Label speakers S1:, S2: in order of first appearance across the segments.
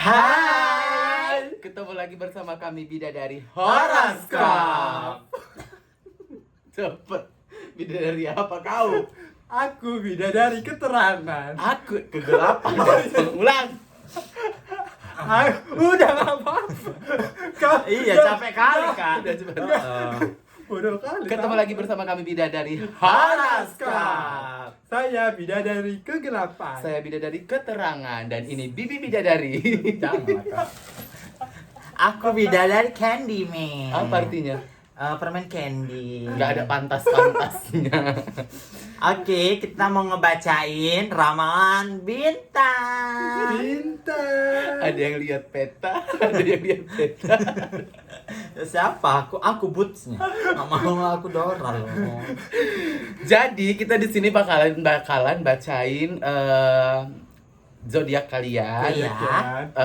S1: Hai,
S2: ketemu lagi bersama kami Bidadari
S1: Horoskop.
S2: Cepet, Bidadari apa kau?
S1: Aku bidadari keterangan.
S2: Aku kegelapan. Ulang.
S1: Udah gak apa-apa. Kau
S3: Iya, capek kali, Kak.
S2: Udah cepet.
S1: bodoh kali.
S2: Ketemu lagi bersama kami Bidadari
S1: Horoskop. Saya bidadari kegelapan.
S2: Saya Bidadari keterangan dan ini Bibi Bidadari.
S1: Jangan, Kak.
S3: Aku bidadari candy man.
S2: Apa artinya?
S3: Permen candy.
S2: Nggak ada pantas-pantasnya.
S3: Oke, kita mau ngebacain ramalan bintang.
S1: Bintang.
S2: Ada yang lihat peta, ada yang lihat peta.
S3: Siapa? Aku bootsnya. Nggak mau aku Dora loh.
S2: Jadi kita di sini bakalan bacain zodiak kalian.
S3: Iya.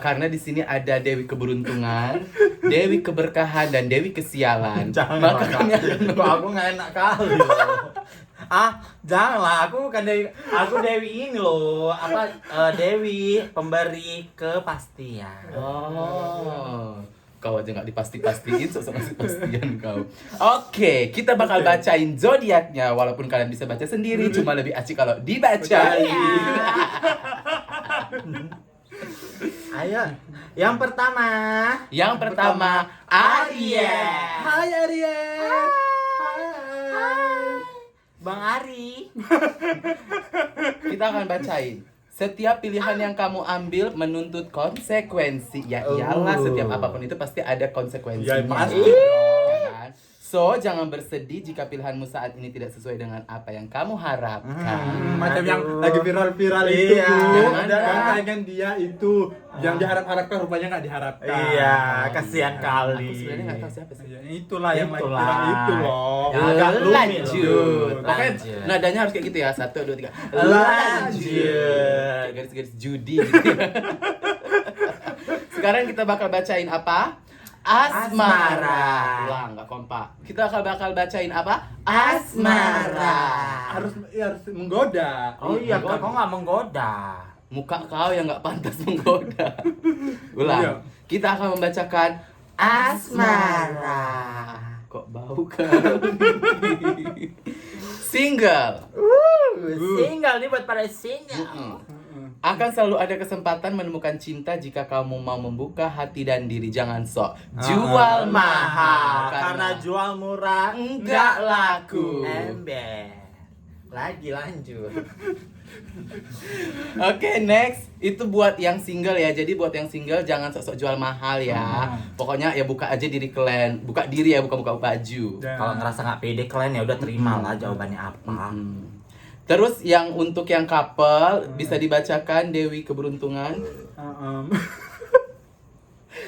S2: Karena di sini ada Dewi Keberuntungan, Dewi Keberkahan dan Dewi Kesialan.
S3: Jangan,
S2: Maka
S3: Kak.
S2: kami akan
S3: Kok aku nggak enak kali loh. Janganlah, aku bukan Dewi. Aku Dewi ini loh. Dewi pemberi kepastian.
S2: Oh, kau aja nggak dipasti-pastiin, sosok ngasih pastian kau. Oke, kita bakal bacain zodiaknya. Walaupun kalian bisa baca sendiri, cuma lebih asik kalau dibacain.
S3: Ayo, yang pertama.
S2: Yang pertama, Aries.
S1: Hai Ariel.
S3: Bang Ari.
S2: Kita akan bacain. Setiap pilihan yang kamu ambil menuntut konsekuensi. Ya iyalah, setiap apapun itu pasti ada konsekuensinya.
S1: Ya, pasti
S2: Ya kan? So, jangan bersedih jika pilihanmu saat ini tidak sesuai dengan apa yang kamu harapkan.
S1: Macam yang
S3: Aduh.
S1: lagi viral-viral itu.
S3: Iya.
S2: Jangan,
S1: Kan
S2: Kak.
S1: tayangan dia itu yang diharap-harapkan rupanya nggak diharapkan.
S3: Iya, kasihan kali.
S2: Aku sebenarnya nggak tahu siapa sih.
S1: Ya, itulah yang lagi
S3: Itulah.
S1: viral itu loh.
S3: Ya, agak rumit
S2: Lanjut.
S3: loh.
S2: Pokoknya
S3: Lanjut.
S2: nadanya harus kayak gitu ya. 1, 2, 3.
S3: Lanjut.
S2: Kayak garis-garis judi gitu. Sekarang kita bakal bacain apa? Asmara. Ulang, nggak kompak. Kita bakal bacain apa? Asmara.
S1: Harus menggoda.
S3: Oh iya, kok nggak menggoda?
S2: Muka kau yang nggak pantas menggoda. Ulang.
S1: Iya.
S2: Kita akan membacakan Asmara. Kok bau kan? Single.
S3: Single nih buat para single.
S2: Mm-mm. Akan selalu ada kesempatan menemukan cinta jika kamu mau membuka hati dan diri. Jangan sok jual mahal
S3: Karena jual murah
S2: enggak laku.
S3: Ember. Lagi lanjut.
S2: Oke, next. Itu buat yang single ya. Jadi buat yang single jangan sok-sok jual mahal ya. Pokoknya ya buka aja diri kalian. Buka diri ya, buka-buka baju.
S3: Kalau ngerasa nggak pede kalian ya udah terimalah jawabannya apa.
S2: Terus yang untuk yang couple bisa dibacakan Dewi Keberuntungan.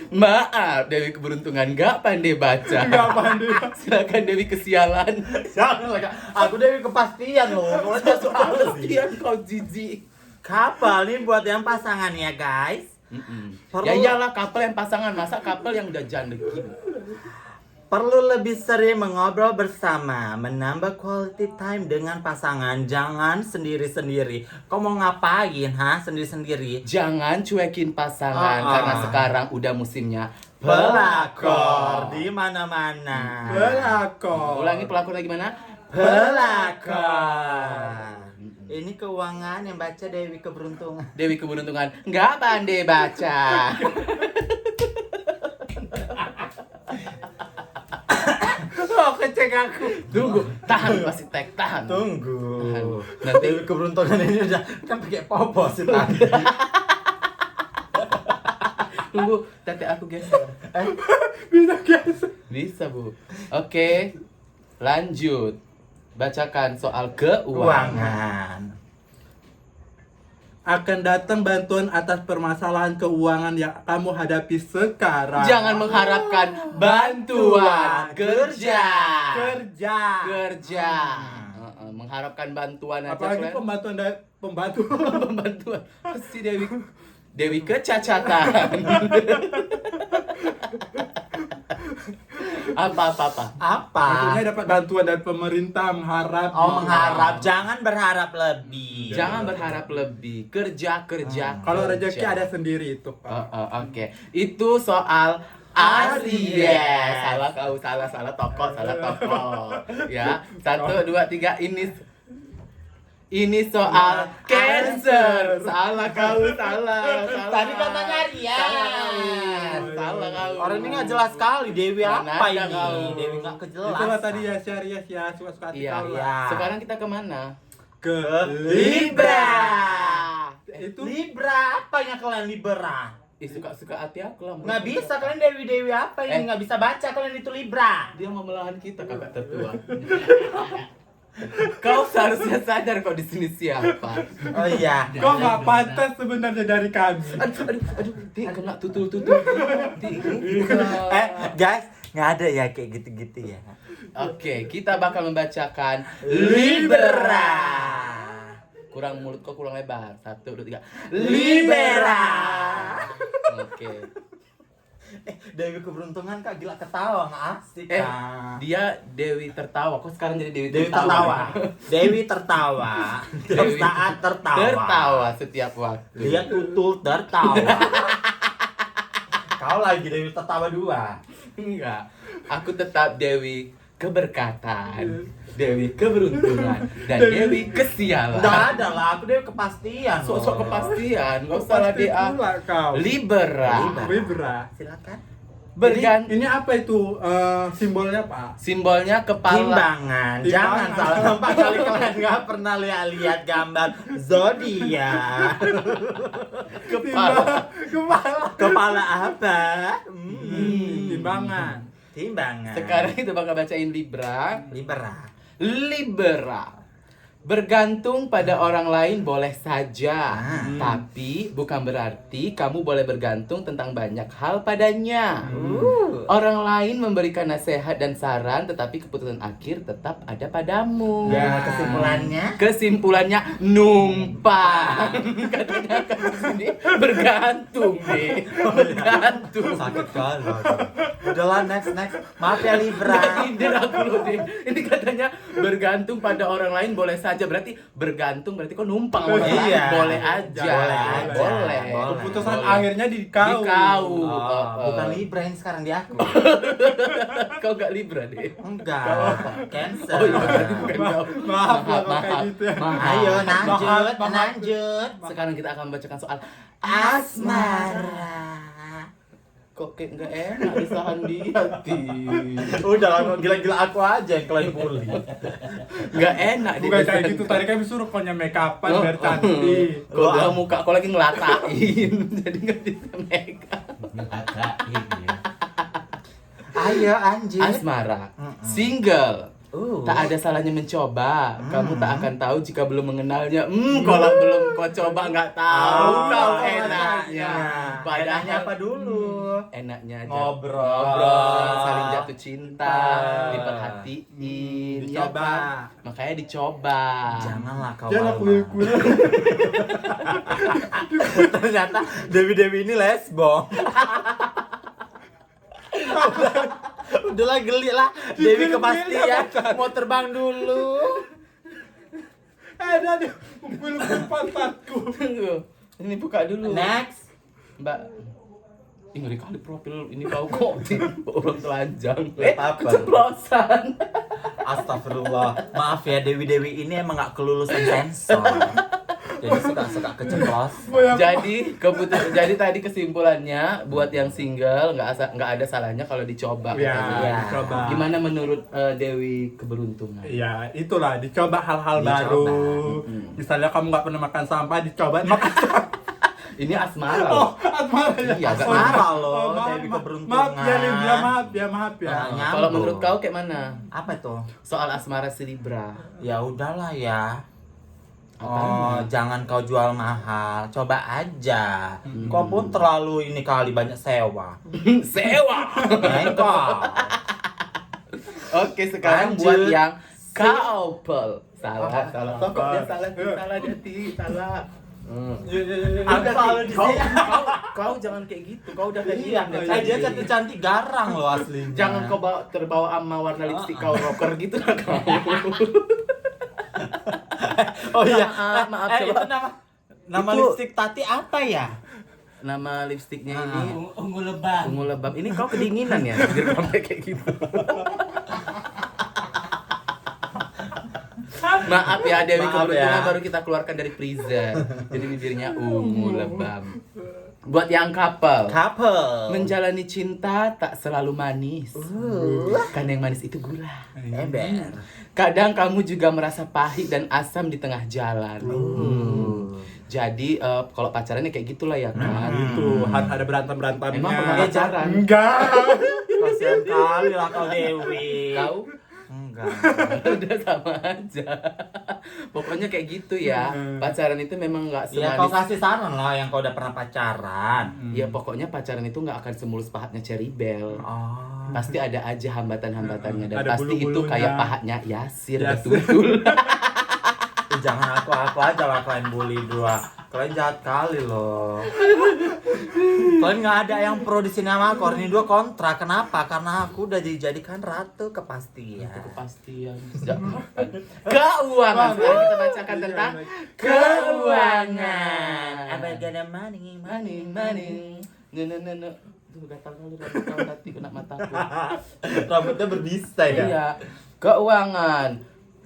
S2: Maaf, Dewi Keberuntungan nggak pandai baca.
S1: Nggak pandai.
S2: Silakan Dewi Kesialan.
S3: Jangan lah, Kak. Aku Dewi kepastian loh. Kalau masuk
S2: Pastian kau jijik.
S3: kapal nih buat yang pasangan ya guys. Perlu-
S2: Ya iyalah, couple yang pasangan, masa couple yang udah janda gini.
S3: Perlu lebih sering mengobrol bersama, menambah quality time dengan pasangan. Jangan sendiri-sendiri. Kau mau ngapain, sendiri-sendiri?
S2: Jangan cuekin pasangan karena sekarang udah musimnya
S3: Pelakor di mana-mana.
S1: Pelakor.
S2: Ulangi, pelakornya gimana?
S3: Pelakor. Ini keuangan yang baca Dewi Keberuntungan.
S2: Dewi Keberuntungan nggak pandai baca.
S3: Oh, kecek aku.
S2: Tunggu, tahan, masih tag, tahan.
S3: Tunggu.
S2: Tahan. Nanti
S3: Dewi Keberuntungan ini udah kan pakai popos sih tadi.
S2: tunggu, tete aku geser.
S1: Bisa guys.
S2: Bisa, Bu. Oke. Lanjut. Bacakan soal keuangan.
S3: Keuangan.
S1: Akan datang bantuan atas permasalahan keuangan yang kamu hadapi sekarang.
S2: Jangan mengharapkan bantuan kerja.
S1: Kerja.
S2: Kerja. Mengharapkan bantuan aja
S1: Apalagi
S2: kalian.
S1: pembantuan.
S2: Si Dewi kecacatan. Apa?
S3: Apa?
S1: Maksudnya dapat bantuan dari pemerintah, mengharap.
S3: Oh, mengharap. Jangan berharap lebih.
S2: Jangan berharap lebih. Kerja.
S1: Kalau rezeki
S2: kerja.
S1: ada sendiri itu, Pak.
S2: Oke. Itu soal Aries. Salah kau, salah toko. Ya. 1, 2, 3 ini soal Cancer. Salah kau, salah.
S3: Tadi katanya Aries.
S2: Salah kau.
S3: Orang ini nggak jelas sekali. Dewi
S2: Mana
S3: apa
S2: ada
S3: ini?
S2: kau?
S3: Dewi nggak kejelas.
S1: Itulah tadi ya, Syariah ya, suka-suka hati
S2: Iya.
S1: kau lah.
S3: Iya.
S2: Sekarang kita kemana?
S1: Ke
S3: Libra.
S1: Itu
S3: Libra, apanya kalian Libra?
S2: Suka hati aku lah.
S3: Nggak bisa, kalian Dewi apa ini? Nggak bisa baca, kalian itu Libra.
S2: Dia mau melawan kita, kakak tertua. Kau seharusnya sadar kok di sini siapa.
S3: Oh iya.
S1: kok nggak pantas sebenarnya dari kami.
S2: Aduh, Di kena tutul.
S3: Guys, nggak ada ya kayak gitu-gitu ya.
S2: Oke, kita bakal membacakan
S3: Libra.
S2: Kurang mulut kok kurang lebar. 1, 2, 3.
S3: Libra.
S2: Oke.
S3: Dewi keberuntungan Kak, gila ketawa, nggak asik Kak.
S2: Dia Dewi tertawa. Kok sekarang jadi Dewi
S3: Dewi
S2: tertawa?
S3: tertawa. Dewi tertawa. Tiap saat tertawa.
S2: Tertawa setiap waktu.
S3: Dia tutul tertawa. Kau lagi Dewi tertawa 2.
S2: Enggak. Aku tetap Dewi keberkatan, Dewi keberuntungan, dan Dewi kesialan.
S3: Nggak ada lah, aku Dewi kepastian.
S2: Sok-sok
S3: loh.
S2: kepastian, nggak usah lah
S1: Pasti
S2: dia.
S1: pula kau.
S2: Libra.
S1: Libra.
S3: Silakan.
S2: Berganti.
S1: Ini apa itu simbolnya, Pak?
S2: Simbolnya kepala.
S3: Timbangan. Jangan salah nampak kali kalian nggak pernah lihat gambar zodiak.
S2: Kepala.
S3: Kepala apa?
S1: Timbangan.
S3: Timbangan.
S2: Sekarang kita bakal bacain Libra.
S3: Libra.
S2: Bergantung pada orang lain boleh saja,
S3: Ah.
S2: tapi bukan berarti kamu boleh bergantung tentang banyak hal padanya. Orang lain memberikan nasihat dan saran, tetapi keputusan akhir tetap ada padamu.
S3: Ya, kesimpulannya.
S2: Kesimpulannya numpang. Katanya kan di sini bergantung deh. Bergantung.
S3: Sakit kali. Udahlah, next. Maaf ya Libra.
S2: Nyindir aku loh deh. Ini katanya bergantung pada orang lain boleh saja. Berarti bergantung berarti kok numpang sama orang lain.
S3: Iya.
S2: Boleh aja.
S3: Boleh aja.
S2: Boleh.
S1: Keputusan
S2: Boleh.
S1: akhirnya di kau.
S2: Di kau.
S3: Bukan Libra yang sekarang di aku.
S2: Kau gak Libra deh.
S3: Enggak. Cancer.
S2: Oh iya, berarti bukan kau.
S1: Maaf lah kalau kayak gitu ya.
S3: Ayo lanjut.
S1: Maaf.
S2: Sekarang kita akan membacakan soal
S3: Asmara.
S2: kok kayak nggak enak disahan di hati.
S3: Udah lah, gila-gila aku aja yang kalian bully.
S2: Nggak enak
S1: Bukan kayak
S2: disahan.
S1: gitu, tadi kan disuruh konya make upan biar cantik.
S2: Kok bilang muka kau lagi ngelatain, jadi nggak bisa make up.
S3: Ayo anjir.
S2: Asmara, single. Tak ada salahnya mencoba.
S3: Hmm.
S2: Kamu tak akan tahu jika belum mengenalnya. Kalau belum kau coba nggak tahu kau enaknya.
S3: Enaknya apa dulu?
S2: Enaknya aja
S3: Ngobrol.
S2: saling jatuh cinta, diperhatiin,
S1: Dicoba.
S2: ya kan? Makanya dicoba.
S3: Janganlah kau.
S1: Jangan
S3: Alma.
S1: kuil-kuil.
S3: Ternyata Dewi ini lesbo. Udahlah geli lah. Dewi kepastian mau terbang dulu.
S1: Ada dia kuil-kuil pantatku.
S2: Tunggu. Ini buka dulu.
S3: Next.
S2: Mbak. Ih, ngeri kali profil ini kau kok orang telanjang.
S3: Apa?
S2: Keceplosan.
S3: Astagfirullah. Maaf ya, Dewi ini emang gak kelulusan sensor. Jadi suka keceplos.
S2: Jadi tadi kesimpulannya buat yang single nggak ada salahnya kalau dicoba.
S1: Ya,
S2: katanya.
S1: dicoba.
S2: Gimana menurut Dewi keberuntungan?
S1: Ya, itulah dicoba hal-hal
S3: Dicoba.
S1: baru. Misalnya kamu nggak pernah makan sampah, dicoba makan sampah.
S2: Ini asmara
S1: Oh,
S2: loh.
S1: asmara ya.
S2: Iya, agak
S3: Asmara loh,
S1: Oh,
S3: Dewi keberuntungan.
S1: Maaf ya, Libra, maaf ya.
S3: Nah, nyambung.
S2: Kalau menurut kau kayak mana?
S3: Apa itu?
S2: Soal asmara si Libra.
S3: Ya udahlah ya.
S2: Apanya?
S3: Jangan kau jual mahal, coba aja. Kau pun terlalu ini kali banyak sewa.
S2: Sewa.
S3: Engkau.
S2: Oke, sekarang
S3: Lanjut.
S2: buat yang couple. Salah.
S1: Apa?
S2: Kok dia salah dia salah.
S3: Aku selalu di sini.
S2: Kau jangan kayak gitu. Kau udah kayak
S3: Iya, dia cantik garang loh aslinya.
S2: Jangan kau terbawa sama warna lipstik kau rocker gitu lah kau.
S3: Oh iya,
S2: Maaf,
S3: itu
S2: coba.
S3: nama
S2: Itu-
S3: lipstik Tati apa ya?
S2: Nama lipstiknya ini
S4: Ungu lebam.
S2: ungu lebam. Ini kau kedinginan ya, biar sampai kayak gitu. Maaf ya, Dewi
S3: Maaf
S2: keberuntungan
S3: ya.
S2: baru kita keluarkan dari freezer. Jadi bibirnya ungu lebam. Buat yang couple,
S3: Couple.
S2: menjalani cinta tak selalu manis. Karena yang manis itu gula.
S3: Ember.
S2: Kadang kamu juga merasa pahit dan asam di tengah jalan. Jadi kalau pacarannya kayak gitulah ya kan.
S1: Itu harus ada berantem-berantemnya.
S2: Emang pernah pacaran?
S1: Enggak.
S3: Kasihan kali lah kau Dewi.
S2: Kau
S3: Enggak.
S2: udah sama aja. Pokoknya kayak gitu ya. Pacaran itu memang nggak
S3: Ya kau
S2: semanis.
S3: kasih saran lah yang kau udah pernah pacaran.
S2: Ya pokoknya pacaran itu nggak akan semulus pahatnya Cherry Bell.
S3: Oh.
S2: Pasti ada aja hambatan-hambatannya dan
S1: Ada
S2: pasti itu
S1: bulu-bulunya.
S2: kayak pahatnya Yasir
S1: Yasir.
S2: betul-betul.
S3: Jangan aku aja lah kalian bully dua. Kalian jahat kali loh. Kalian nggak ada yang pro di sini sama aku. Ini dua kontra. Kenapa? Karena aku udah dijadikan ratu kepastian.
S2: Kepastian sejak kapan? Keuangan. Sekarang kita bacakan tentang keuangan.
S3: Apa gana money?
S2: Money. No. Tuh gatal kali rambut kau tadi kena mataku.
S3: Rambutnya berbisa ya.
S2: Iya. Keuangan.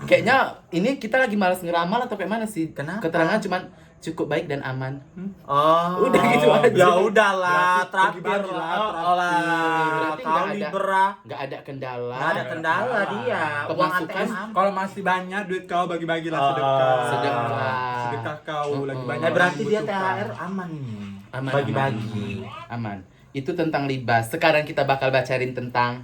S2: Kayaknya ini kita lagi malas ngeramal atau kayak mana sih?
S3: Kenapa?
S2: Keterangan cuman cukup baik dan aman.
S3: Oh,
S2: Udah gitu aja.
S3: Ya udahlah,
S1: Berarti
S3: traktir
S1: bagi-bagi
S3: lah.
S1: lah,
S3: Oh lah,
S2: Berarti
S3: kau
S2: nggak ada-
S3: libera.
S2: Nggak ada kendala.
S3: Nggak ada kendala dia. Uang
S2: Pemasukan
S3: ATM.
S1: Kalau masih banyak duit kau bagi-bagilah
S3: Oh.
S1: sedekah.
S2: Sedekah.
S1: Sedekah kau lagi banyak.
S3: Nah, berarti
S1: yang
S3: dia
S1: membutuhkan.
S3: THR aman ini.
S2: Aman,
S3: Bagi-bagi.
S2: Aman. Itu tentang libas. Sekarang kita bakal bacain tentang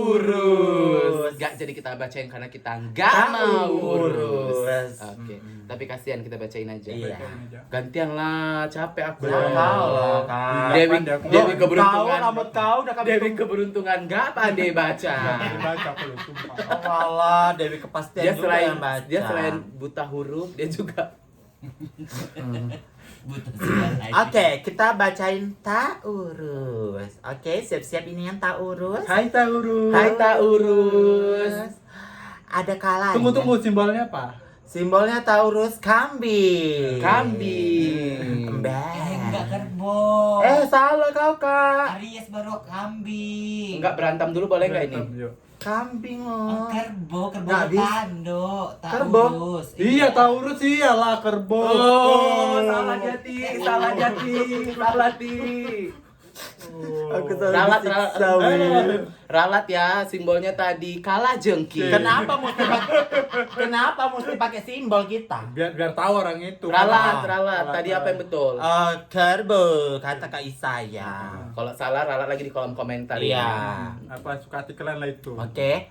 S2: Taurus. Gak jadi kita bacain karena kita nggak mau urus.
S3: Taurus.
S2: Oke. Tapi kasihan kita bacain aja.
S3: Iya.
S2: Gantian lah, capek aku.
S3: Jangan kau lah, Kak.
S2: Dewi keberuntungan.
S3: Kau, rambut kau udah kami
S2: Dewi keberuntungan gak pandai baca.
S1: Dibaca aku loh, sumpah.
S3: Oh alah, Dewi kepastian
S2: Dia
S3: juga
S2: selain
S3: yang baca.
S2: dia selain buta huruf, dia juga
S4: Butuh segala
S3: Oke, kita bacain Taurus. Oke, siap-siap ini yang Taurus.
S1: Hai Taurus.
S2: Hai Taurus.
S3: Ada kalanya.
S1: Tunggu simbolnya apa?
S3: Simbolnya Taurus kambing.
S2: Kambing.
S3: Ember.
S4: enggak kerbau.
S3: Salah kau, Kak.
S4: Aries baru kambing.
S2: Enggak berantem dulu boleh nggak ini?
S1: Yuk.
S3: Kambing
S4: Oh,
S3: loh.
S4: kerbau
S3: Nggak bisa.
S4: tando.
S3: Kerbau?
S4: Taurus.
S1: Iya Taurus iyalah kerbau.
S2: Oh, salah jati, salah jati, salah ti.
S3: Aku
S2: Ralat,
S3: disiksa,
S2: ralat,
S3: Wil.
S2: ralat ya, simbolnya tadi kalah jengking.
S3: Kenapa mesti pakai simbol kita?
S1: Biar tahu orang itu.
S2: Ralat, ralat. Tadi apa yang betul?
S3: Kerbau, kata Kak Isaya.
S2: Kalau salah, ralat lagi di kolom komentar
S3: Iya.
S2: ya.
S1: Apa suka hati kalian lah itu.
S3: Oke.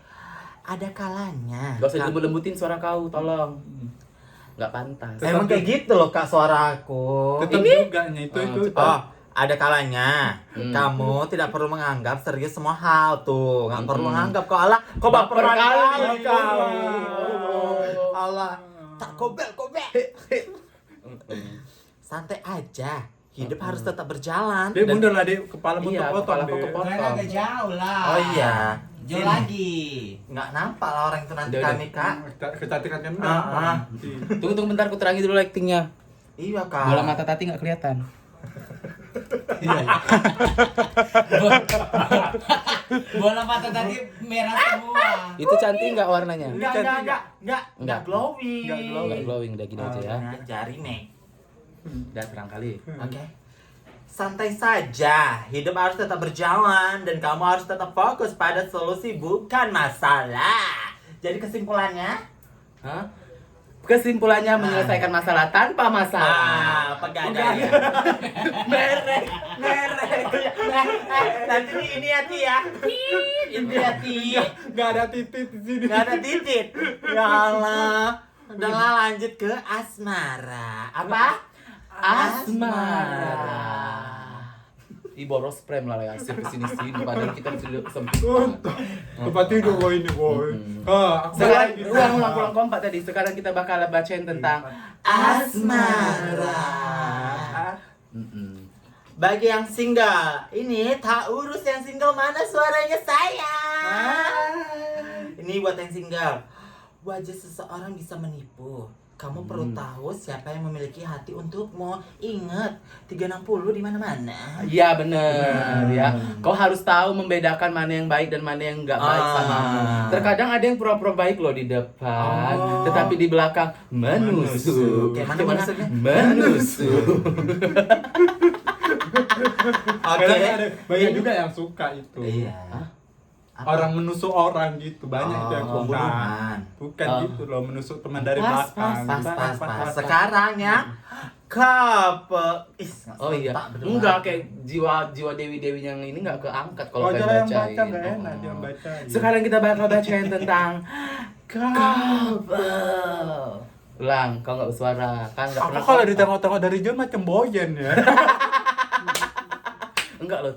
S3: Ada kalanya.
S2: Gak usah lembut-lembutin suara kau, tolong. Gak pantas.
S3: Emang kayak gitu loh Kak suara aku.
S1: Tetap juga nya itu
S2: Oh,
S1: itu.
S3: Oh, ada kalanya
S2: Hmm.
S3: kamu tidak perlu menganggap serius semua hal tuh. Nggak perlu
S2: Hmm.
S3: menganggap kok Allah. Kok
S2: Baper
S3: baperan
S2: kali
S3: kali
S2: kau.
S3: kau. Allah. Tak kobel. Santai aja. Hidup harus tetap berjalan.
S1: Dia
S3: Dan-
S1: mundur lah dia kepala
S2: Iya,
S1: potong
S2: kepala
S1: deh.
S2: kepotong.
S4: Mereka agak jauh lah.
S3: Oh iya.
S4: Jauh
S3: Sini.
S4: lagi.
S3: Nggak nampak lah orang itu nanti
S2: Udah,
S3: kami Kak.
S1: Kecantikan kan
S3: Ah, ah.
S2: Tunggu bentar, aku terangi dulu lightingnya.
S3: Iya Kak.
S2: Bola mata Tati nggak kelihatan.
S4: Bola mata tadi merah semua.
S2: Itu cantik nggak warnanya?
S3: Enggak glowing.
S2: Nggak glowing, udah gini aja ya.
S3: Jari nih.
S2: Udah terang kali.
S3: Oke. Santai saja, hidup harus tetap berjalan dan kamu harus tetap fokus pada solusi bukan masalah. Jadi kesimpulannya,
S2: Hah? Kesimpulannya menyelesaikan masalah tanpa masalah.
S3: pegadaian.
S2: Merek.
S3: Nanti ini hati ya. Ini hati.
S1: Nggak ada titik di sini.
S3: Gak ada titik. Ya Allah. Udahlah lanjut ke asmara. Apa?
S2: Asmara. Ih boros prem lah ya, hasil kesini-sini padahal kita sudah sempit.
S1: Tempat tidur kau ini boy. Aku
S2: Sekarang
S1: lagi.
S2: ulang kompak tadi. Sekarang kita bakal bacain tentang
S3: Asmara.
S2: Mm-mm.
S3: Bagi yang single, ini Taurus yang single mana suaranya sayang? Ini buat yang single. Wajah seseorang bisa menipu. Kamu perlu tahu siapa yang memiliki hati untukmu. Ingat, 360 di mana-mana.
S2: Iya bener ya. Kau harus tahu membedakan mana yang baik dan mana yang nggak baik sama kamu. Terkadang ada yang pura-pura baik loh di depan, tetapi di belakang menusuk.
S3: Kayak mana menusuknya?
S2: Menusuk.
S3: Oke.
S1: Banyak juga yang suka itu.
S3: Iya.
S1: Orang menusuk orang gitu, banyak itu yang suka.
S3: Pembunuhan.
S1: Bukan gitu loh, menusuk teman dari
S2: Pas,
S1: belakang.
S3: Pas. Sekarang ya.
S2: Oh iya. Enggak kayak jiwa dewi-dewi yang ini nggak keangkat kalau
S1: Oh,
S2: kalian
S1: jangan yang
S2: bacain.
S1: baca, nggak enak dia yang baca.
S2: Sekarang kita bakal bacain tentang couple. Ulang, kau nggak bersuara kan? Nggak
S1: Aku
S2: pernah
S1: kalau
S2: couple.
S1: ditengok-tengok dari jauh macam boyen ya.
S2: Enggak loh.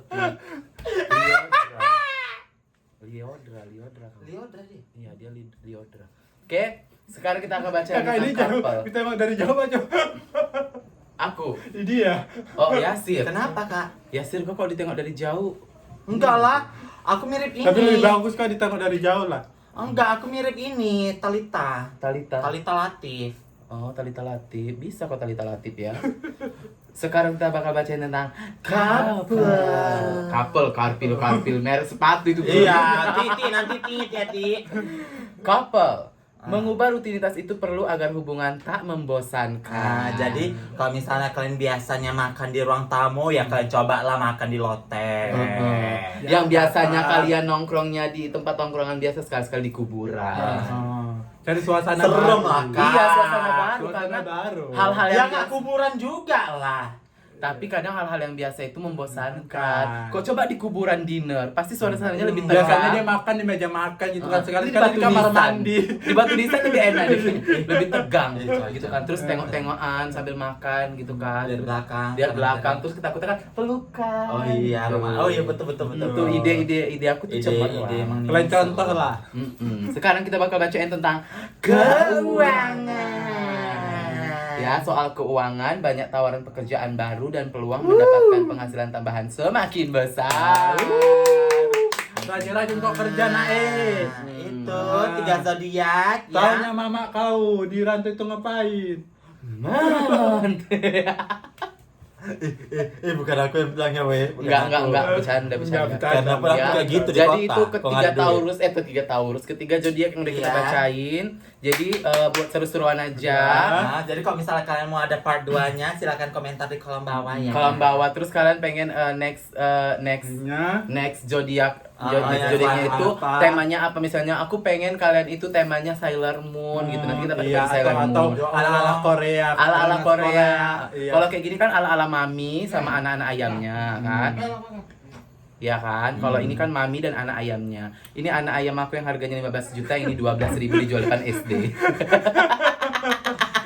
S2: Liodra.
S3: Liodra dia.
S2: Iya, dia Liodra. Oke, sekarang kita akan baca
S1: Kakak ini jauh,
S2: couple.
S1: ditengok dari jauh macam
S2: Aku.
S1: dia.
S2: Oh, Yasir.
S3: Kenapa, Kak?
S2: Yasir kok kalau ditengok dari jauh?
S3: Enggak lah. Aku mirip ini.
S1: Tapi lebih bagus kan ditengok dari jauh lah.
S3: Enggak, aku mirip ini, Talita.
S2: Talita.
S3: Talita Latif.
S2: Oh, Talita Latif. Bisa kok Talita Latif ya. Sekarang kita bakal bacain tentang couple. Karpil, merek sepatu itu.
S3: Iya, nanti ya, Ti.
S2: Couple. Mengubah rutinitas itu perlu agar hubungan tak membosankan.
S3: Nah, jadi kalau misalnya kalian biasanya makan di ruang tamu, ya kalian cobalah makan di loteng.
S2: Yang biasanya kalian nongkrongnya di tempat tongkrongan biasa, sekali-sekali di kuburan.
S1: Cari suasana
S3: Serem
S1: baru.
S3: lah, Kak.
S2: Iya, suasana baru
S1: Suasana
S2: karena
S1: baru.
S2: hal-hal
S3: Ya
S2: yang
S3: nggak kuburan juga lah.
S2: tapi kadang hal-hal yang biasa itu membosankan.
S1: Bukan.
S2: Kok coba di kuburan dinner, pasti suasananya lebih tegang.
S1: Biasanya dia makan di meja makan gitu kan, sekali
S2: Ini
S1: sekali di kamar
S2: nisan.
S1: mandi.
S2: Di batu nisan lebih enak nih. Lebih tegang
S3: Iya,
S2: gitu kan. Terus tengok-tengokan sambil makan gitu kan.
S3: Lihat belakang.
S2: Lihat belakang terus ketakutan kan pelukan.
S3: Oh iya,
S2: gitu.
S3: oh iya betul.
S2: Itu ide aku tuh cepat
S3: Ide
S2: lah.
S3: emang
S1: Kalian contoh lah.
S2: Sekarang kita bakal bacain tentang keuangan. Ya, soal keuangan, banyak tawaran pekerjaan baru dan peluang mendapatkan penghasilan tambahan semakin besar.
S1: Rajin-rajin kok kerja naik.
S3: Itu 3 zodiak ya.
S1: Taunya mama kau di rantau itu ngapain?
S3: Bukan aku yang bilangnya, weh.
S2: Enggak, bercanda.
S3: Karena aku
S2: Ya,
S3: kayak gitu di
S2: jadi
S3: kota.
S2: itu
S3: Kok nggak ada duit?
S2: ketiga Taurus, ketiga zodiak yang udah kita
S3: Iya.
S2: bacain. Jadi buat seru-seruan aja.
S3: Nah, jadi kalau misalnya kalian mau ada part 2-nya, silakan komentar di kolom bawah ya.
S2: Kolom bawah, terus kalian pengen next zodiak
S3: iya,
S2: zodiaknya
S1: apa,
S2: itu
S1: apa.
S2: temanya apa, misalnya aku pengen kalian itu temanya Sailor Moon gitu, nanti kita pakai
S1: Iya,
S2: Sailor
S1: atau
S2: Moon
S1: ala-ala Korea.
S2: ala-ala Korea.
S1: Iya.
S2: Kalau kayak gini kan ala-ala mami sama anak-anak ayamnya kan. Ya kan, kalau ini kan mami dan anak ayamnya. Ini anak ayam aku yang harganya 15 juta, ini 12.000 dijual depan SD.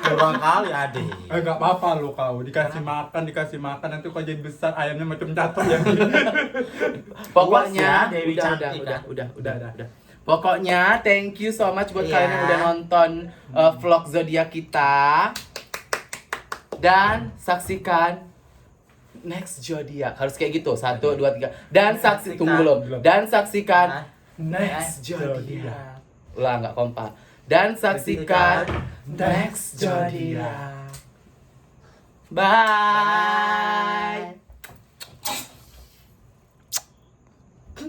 S3: Kurang kali adek.
S1: Gak apa-apa lo kau, dikasih makan nanti kau jadi besar, ayamnya macam catur ya.
S2: Pokoknya
S3: Puas ya, Dewi cantik,
S2: udah. Pokoknya thank you so much buat
S3: Iya.
S2: kalian yang udah nonton vlog zodiak kita. Dan saksikan next zodiak. Harus kayak gitu. 1 2 3. Dan tunggu belum. Dan saksikan next zodiak. Ulah nggak kompak. Dan saksikan next zodiak. Bye.